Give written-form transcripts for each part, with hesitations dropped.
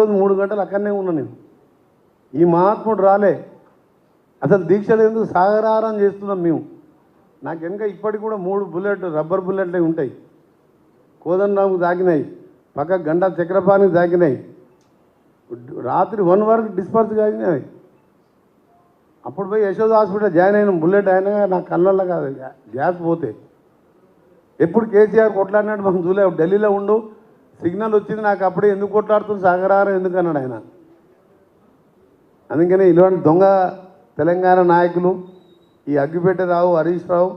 రోజు 3 గంటలు అక్కడనే ఉన్నా నేను. ఈ మహాత్ముడు రాలే. అసలు దీక్షలు ఎందుకు సాగరారం చేస్తున్నాం మేము. నాకు వెనక ఇప్పటికి కూడా 3 రబ్బర్ బుల్లెట్లే ఉంటాయి. కోదండరాముకు తాకినాయి, పక్క గంట చక్రపాణికి తాకినాయి, రాత్రి 1 వరకు డిస్పర్స్ కాగినాయి. అప్పుడు పోయి యశోద హాస్పిటల్ జాయిన్ అయిన బుల్లెట్ అయినా నా కళ్ళల్లో కాదు గ్యాస్ పోతే. ఎప్పుడు కేసీఆర్ కొట్లాడినాడు మనం చూలే. ఢిల్లీలో ఉండు సిగ్నల్ వచ్చింది నాకు, అప్పుడే ఎందుకు కొట్లాడుతుంది సాగరారం ఎందుకు అన్నాడు ఆయన. అందుకనే ఇలాంటి దొంగ తెలంగాణ నాయకులు ఈ అగ్గిపెట్టె రావు, హరీష్ రావు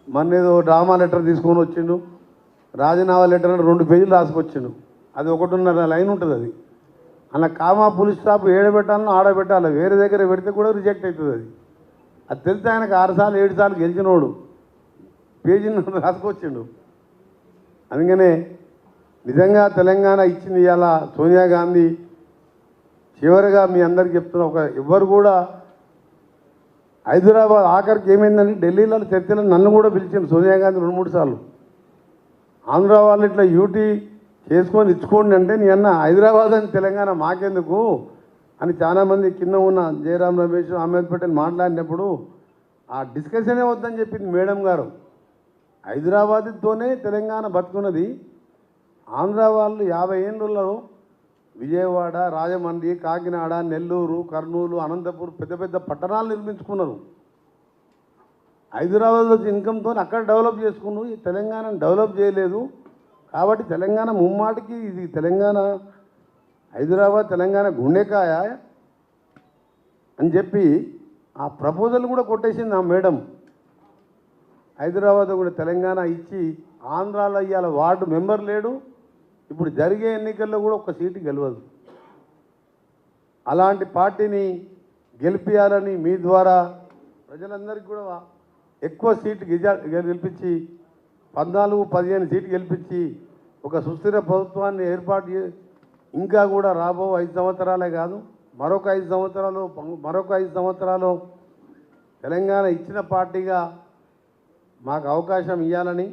మొన్నేదో డ్రామా లెటర్ తీసుకొని వచ్చిండు, రాజీనామా లెటర్ అని 2 పేజీలు రాసుకొచ్చిండు. అది 1.5 లైన్ ఉంటుంది. అది అలా కామా పులి స్టాప్ ఏడబెట్టాలను ఆడబెట్టాలి, వేరే దగ్గర పెడితే కూడా రిజెక్ట్ అవుతుంది. అది తెలిస్తే ఆయనకు 6 సార్లు 7 సార్లు గెలిచినోడు పేజీని రాసుకొచ్చిండు. అందుకనే నిజంగా తెలంగాణ ఇచ్చింది ఇవాళ సోనియా గాంధీ. చివరిగా మీ అందరికి చెప్తున్నా, ఎవరు కూడా హైదరాబాద్ ఆఖరికి ఏమైందని ఢిల్లీలో చర్చలు నన్ను కూడా పిలిచింది సోనియా గాంధీ 2-3 సార్లు. ఆంధ్ర వాళ్ళు ఇట్లా యూటీ చేసుకొని ఇచ్చుకోండి అంటే, నీ అన్న హైదరాబాద్ అని తెలంగాణ మాకెందుకు అని చాలామంది కింద ఉన్న జయరాం రమేష్, అహ్మద్ పటేల్ మాట్లాడినప్పుడు ఆ డిస్కషనే వద్దని చెప్పింది మేడం గారు. హైదరాబాద్తోనే తెలంగాణ బతుకున్నది. ఆంధ్ర వాళ్ళు 50 ఏళ్ళలో విజయవాడ, రాజమండ్రి, కాకినాడ, నెల్లూరు, కర్నూలు, అనంతపూర్ పెద్ద పెద్ద పట్టణాలు నిర్మించుకున్నారు. హైదరాబాద్లో ఇన్కమ్తో అక్కడ డెవలప్ చేసుకున్నారు. ఈ తెలంగాణను డెవలప్ చేయలేదు. కాబట్టి తెలంగాణ ముమ్మాటికి ఇది తెలంగాణ, హైదరాబాద్ తెలంగాణ గుండెకాయ అని చెప్పి ఆ ప్రపోజల్ కూడా కొట్టేసింది ఆ మేడం. హైదరాబాద్ కూడా తెలంగాణ ఇచ్చి ఆంధ్రాలో ఇవాళ వార్డు మెంబర్ లేడు. ఇప్పుడు జరిగే ఎన్నికల్లో కూడా 1 సీటు గెలవదు. అలాంటి పార్టీని గెలిపించాలని మీ ద్వారా ప్రజలందరికీ కూడా ఎక్కువ సీటు గెలిపించి 14-15 సీట్లు గెలిపించి ఒక సుస్థిర ప్రభుత్వాన్ని ఏర్పాటు ఇంకా కూడా రాబో 5 సంవత్సరాలే కాదు, మరొక 5 సంవత్సరాలు తెలంగాణ ఇచ్చిన పార్టీగా మాకు అవకాశం ఇవ్వాలని,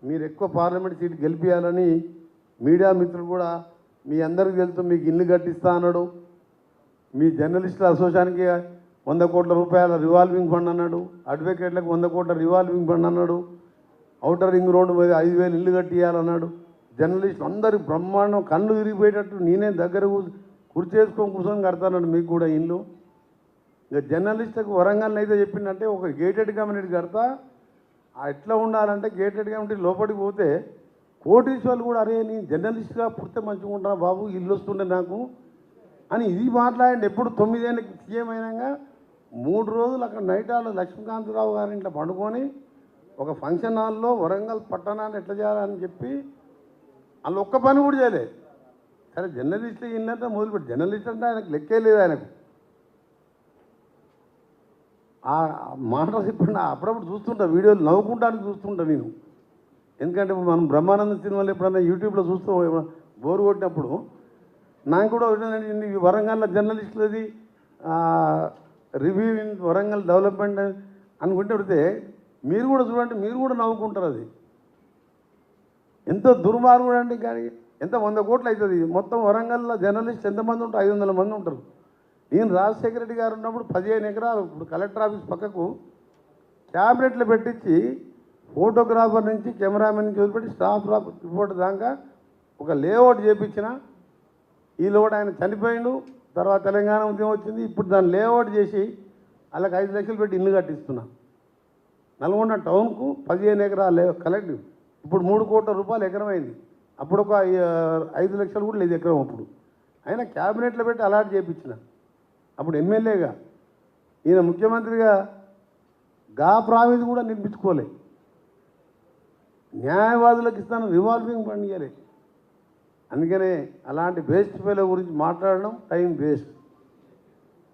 మీరు ఎక్కువ పార్లమెంట్ సీటు గెలిపించాలని మీడియా మిత్రులు కూడా మీ అందరికీ తెలుసు. మీకు ఇల్లు కట్టిస్తా అన్నాడు. మీ జర్నలిస్టుల అసోసియేషన్కి 100 కోట్ల రూపాయల రివాల్వింగ్ ఫండ్ అన్నాడు. అడ్వకేట్లకు 100 కోట్ల రివాల్వింగ్ ఫండ్ అన్నాడు. ఔటర్ రింగ్ రోడ్డు మీద 5,000 ఇల్లు కట్టియాలన్నాడు. జర్నలిస్టులు అందరికి బ్రహ్మాండం కళ్ళు విరిగిపోయేటట్టు నేనే దగ్గర కూర్చొని కడతానండి మీకు కూడా ఇల్లు. ఇక జర్నలిస్టులకు వరంగల్ అయితే చెప్పిందంటే ఒక గేటెడ్ కమ్యూనిటీ కడతా. ఎట్లా ఉండాలంటే గేటెడ్ కమ్యూనిటీ లోపలికి పోతే కోటీశ్వర్లు కూడా అరే నేను జర్నలిస్ట్గా పుడితే మంచిగా ఉంటా బాబు, ఇల్లు వస్తుండే నాకు అని ఇది మాట్లాడండి. ఎప్పుడు 9 ఏళ్ళకి సీఎం అయినాక 3 రోజులు అక్కడ నైట్ హాల్లో లక్ష్మీకాంతరావు గారి ఇంట్లో పండుకొని ఒక ఫంక్షన్ హాల్లో వరంగల్ పట్టణాన్ని ఎట్లా చేయాలని చెప్పి వాళ్ళు ఒక్క పని కూడా చేయలేదు. సరే జర్నలిస్టులు ఇల్లంతా మొదలుపెట్టి జర్నలిస్ట్ అంటే ఆయనకు లెక్కే లేదు. ఆయనకు ఆ మాటలు ఇప్పుడు అప్పుడప్పుడు చూస్తుంటా, వీడియోలు నవ్వుకుంటానికి చూస్తుంటా నేను. ఎందుకంటే మనం బ్రహ్మానంద సినిమాలు ఎప్పుడన్నా యూట్యూబ్లో చూస్తూ బోరు కొట్టినప్పుడు నాకు కూడా ఈ వరంగల్ జర్నలిస్టులది రివ్యూ ఇన్ వరంగల్ డెవలప్మెంట్ అనుకుంటే పెడితే మీరు కూడా చూడండి, మీరు కూడా నవ్వుకుంటారు. అది ఎంతో దుర్మార్గుడు అండి. కానీ ఎంత 100 కోట్లు అవుతుంది. మొత్తం వరంగల్లో జర్నలిస్ట్ ఎంతమంది ఉంటారు? 500 మంది ఉంటారు. నేను రాజశేఖర రెడ్డి గారు ఉన్నప్పుడు 15 ఎకరాలు ఇప్పుడు కలెక్టర్ ఆఫీస్ పక్కకు ట్యాబ్లెట్లు పెట్టించి ఫోటోగ్రాఫర్ నుంచి కెమెరామెన్ నుంచి వదిలిపెట్టి స్టాఫ్ రిపోర్ట్ దాకా ఒక లేఅవుట్ చేయించిన. ఈ లోటు ఆయన చనిపోయిండు. తర్వాత తెలంగాణ ఉద్యమం వచ్చింది. ఇప్పుడు దాన్ని లేఅవుట్ చేసి వాళ్ళకి 5 లక్షలు పెట్టి ఇల్లు కట్టిస్తున్నా. నల్గొండ టౌన్కు 15 ఎకరాలు కలెక్టివ్ ఇప్పుడు 3 కోట్ల రూపాయలు ఎకరం అయింది. అప్పుడు ఒక 5 లక్షలు కూడా లేదు ఎకరం. అప్పుడు ఆయన క్యాబినెట్లో పెట్టి అలాట్ చేయించిన. అప్పుడు ఎమ్మెల్యేగా ఈయన ముఖ్యమంత్రిగా ప్రావిధి కూడా నిర్మించుకోలే. న్యాయవాదులకు ఇస్తాను రివాల్వింగ్ ఫండ్ ఇవ్వలే. అందుకనే అలాంటి వేస్ట్ ఫెలో గురించి మాట్లాడడం time waste.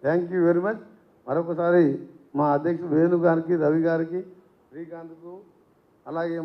Thank you very much. మరొకసారి మా అధ్యక్షుడు వేణు గారికి, రవి గారికి, శ్రీకాంత్కు, అలాగే